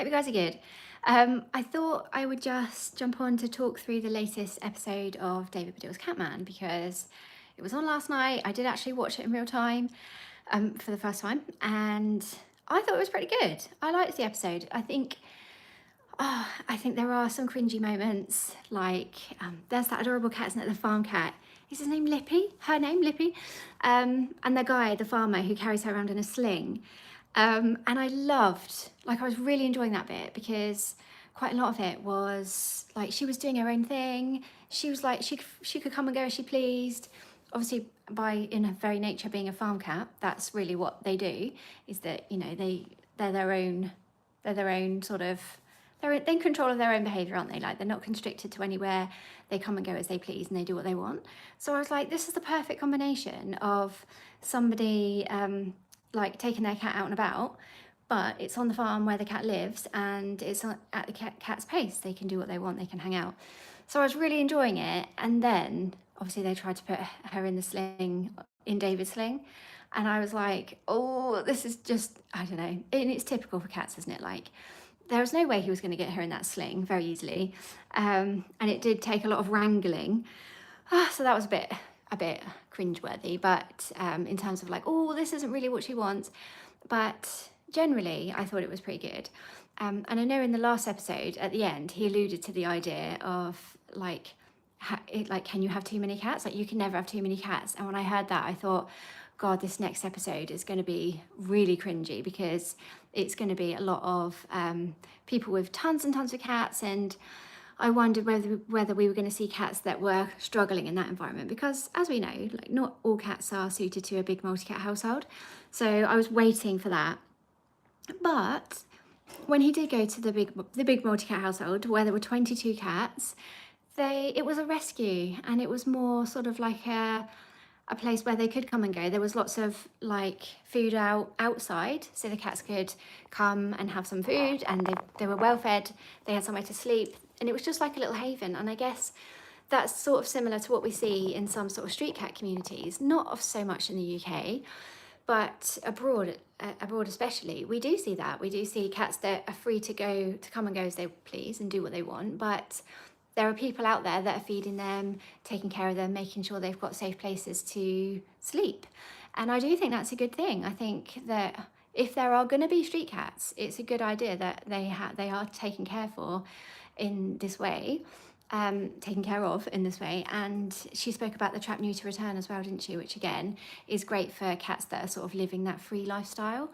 Hope you guys are good. I thought I would just jump on to talk through the latest episode of David Baddiel's Catman because it was on last night. I did actually watch it in real time for the first time, and I thought it was pretty good. I liked the episode. I think there are some cringy moments, like there's that adorable cat, isn't it? The farm cat. Is his name Lippy? Her name Lippy, and the guy, the farmer, who carries her around in a sling. And I I was really enjoying that bit because quite a lot of it was like she was doing her own thing. She was like she could come and go as she pleased. Obviously, by in her very nature being a farm cat, that's really what they do. Is that they're their own sort of they're in control of their own behaviour, aren't they? Like they're not constricted to anywhere. They come and go as they please, and they do what they want. So I was like, this is the perfect combination of somebody like taking their cat out and about, but it's on the farm where the cat lives, and it's at the cat's pace. They can do what they want. They can hang out. So I was really enjoying it. And then obviously they tried to put her in the sling, in David's sling. And I was like, oh, this is just, I don't know. And it's typical for cats, isn't it? Like, there was no way he was going to get her in that sling very easily. And it did take a lot of wrangling. So that was a bit cringeworthy, but in terms of like, oh, this isn't really what she wants. But generally, I thought it was pretty good. And I know in the last episode, at the end, he alluded to the idea of like, can you have too many cats? Like, you can never have too many cats. And when I heard that, I thought, God, this next episode is going to be really cringy because it's going to be a lot of people with tons and tons of cats, and I wondered whether we were going to see cats that were struggling in that environment because, as we know, like not all cats are suited to a big multi-cat household. So I was waiting for that. But when he did go to the big multi-cat household where there were 22 cats, it was a rescue, and it was more sort of like a place where they could come and go. There was lots of like food outside, so the cats could come and have some food, and they were well fed. They had somewhere to sleep, and it was just like a little haven. And I guess that's sort of similar to what we see in some sort of street cat communities, not of so much in the UK, but abroad especially, we do see that. We do see cats that are free to come and go as they please and do what they want, but there are people out there that are feeding them, taking care of them, making sure they've got safe places to sleep. And I do think that's a good thing. I think that if there are going to be street cats, it's a good idea that they are taken care for in this way, taken care of in this way. And she spoke about the trap neuter return as well, didn't she? Which again is great for cats that are sort of living that free lifestyle.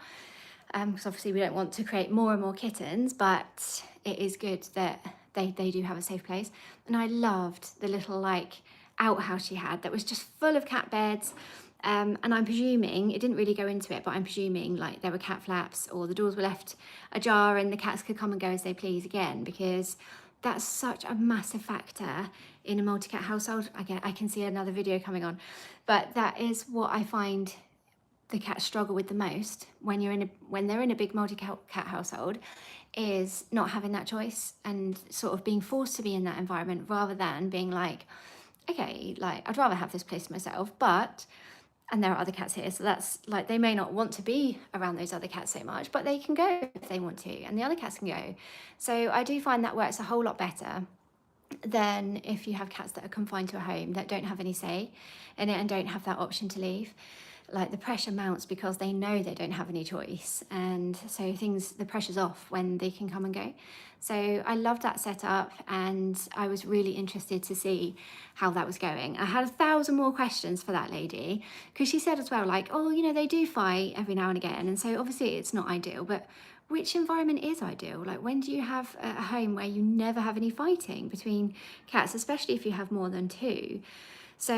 Because obviously we don't want to create more and more kittens, but it is good that they do have a safe place. And I loved the little like outhouse she had that was just full of cat beds. And I'm presuming, it didn't really go into it, but I'm presuming like there were cat flaps or the doors were left ajar and the cats could come and go as they please again, because that's such a massive factor in a multi-cat household. Again, I can see another video coming on, but that is what I find the cats struggle with the most when they're in a big multi-cat household, is not having that choice and sort of being forced to be in that environment rather than being like, okay, like I'd rather have this place to myself, and there are other cats here, so that's like they may not want to be around those other cats so much, but they can go if they want to, and the other cats can go. So I do find that works a whole lot better than if you have cats that are confined to a home that don't have any say in it and don't have that option to leave. Like the pressure mounts because they know they don't have any choice, and so the pressure's off when they can come and go. So I loved that setup, and I was really interested to see how that was going. I had 1,000 more questions for that lady, because she said as well, like, oh, they do fight every now and again, and so obviously it's not ideal, but which environment is ideal? Like, when do you have a home where you never have any fighting between cats, especially if you have more than two? So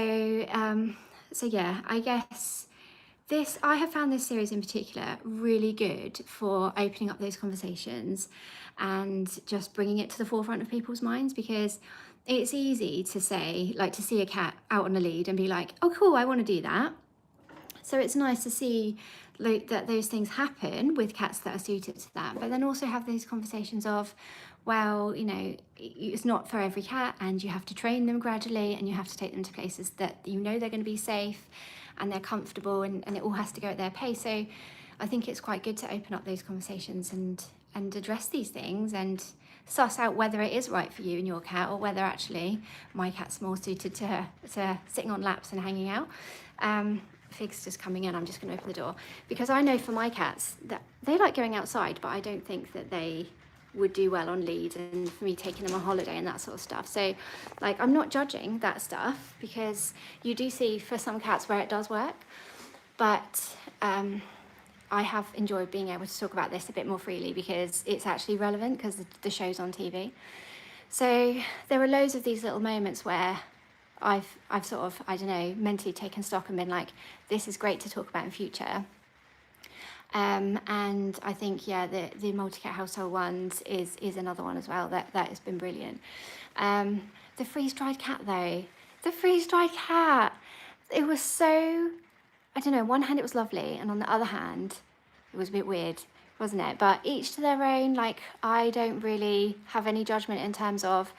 yeah, I guess I have found this series in particular really good for opening up those conversations and just bringing it to the forefront of people's minds, because it's easy to say, like, to see a cat out on a lead and be like, oh cool, I want to do that. So it's nice to see that those things happen with cats that are suited to that, but then also have these conversations of, well, it's not for every cat, and you have to train them gradually, and you have to take them to places that they're going to be safe and they're comfortable, and it all has to go at their pace. So I think it's quite good to open up those conversations and address these things and suss out whether it is right for you and your cat, or whether actually my cat's more suited to sitting on laps and hanging out. Fig's just coming in, I'm just going to open the door, because I know for my cats that they like going outside, but I don't think that they would do well on lead, and for me taking them on holiday and that sort of stuff. So like, I'm not judging that stuff, because you do see for some cats where it does work, but I have enjoyed being able to talk about this a bit more freely because it's actually relevant, because the show's on TV. So there are loads of these little moments where I've sort of, I don't know, mentally taken stock and been like, this is great to talk about in future. And I think, yeah, the multi-cat household ones is another one as well that has been brilliant. The freeze-dried cat though, the freeze-dried cat, it was so, I don't know, on one hand it was lovely, and on the other hand it was a bit weird, wasn't it? But each to their own. Like, I don't really have any judgment in terms of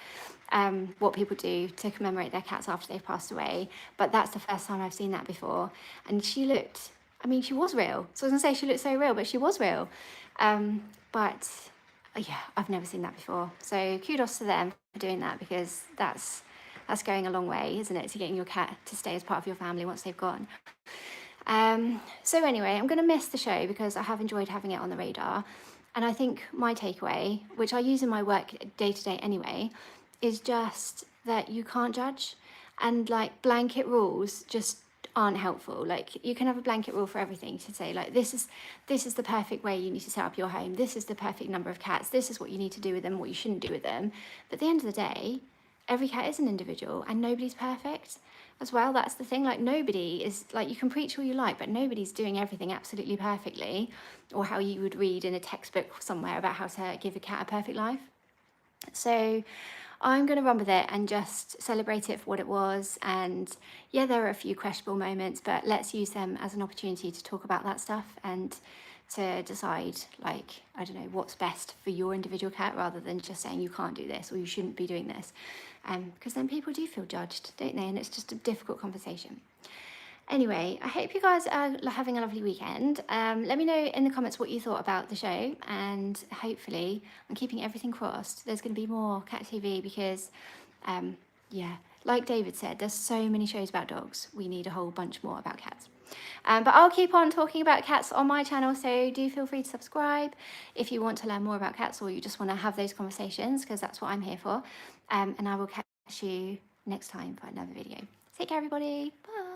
what people do to commemorate their cats after they've passed away, but that's the first time I've seen that before. And she looked, I mean, she was real. So I was gonna say she looked so real, but she was real. But yeah, I've never seen that before. So kudos to them for doing that, because that's going a long way, isn't it, to getting your cat to stay as part of your family once they've gone. So anyway, I'm going to miss the show because I have enjoyed having it on the radar. And I think my takeaway, which I use in my work day to day anyway, is just that you can't judge, and like blanket rules just aren't helpful. Like, you can have a blanket rule for everything to say like, this is the perfect way you need to set up your home. This is the perfect number of cats. This is what you need to do with them, what you shouldn't do with them. But at the end of the day, every cat is an individual, and nobody's perfect as well. That's the thing. Like, nobody is, like, you can preach all you like, but nobody's doing everything absolutely perfectly, or how you would read in a textbook somewhere about how to give a cat a perfect life. So I'm going to run with it and just celebrate it for what it was. And yeah, there are a few questionable moments, but let's use them as an opportunity to talk about that stuff and to decide, like, I don't know, what's best for your individual cat, rather than just saying you can't do this or you shouldn't be doing this. Because then people do feel judged, don't they? And it's just a difficult conversation. Anyway, I hope you guys are having a lovely weekend. Let me know in the comments what you thought about the show, and hopefully, I'm keeping everything crossed, there's going to be more cat TV, because yeah, like David said, there's so many shows about dogs. We need a whole bunch more about cats. But I'll keep on talking about cats on my channel, so do feel free to subscribe if you want to learn more about cats, or you just want to have those conversations, because that's what I'm here for. And I will catch you next time for another video. Take care, everybody. Bye.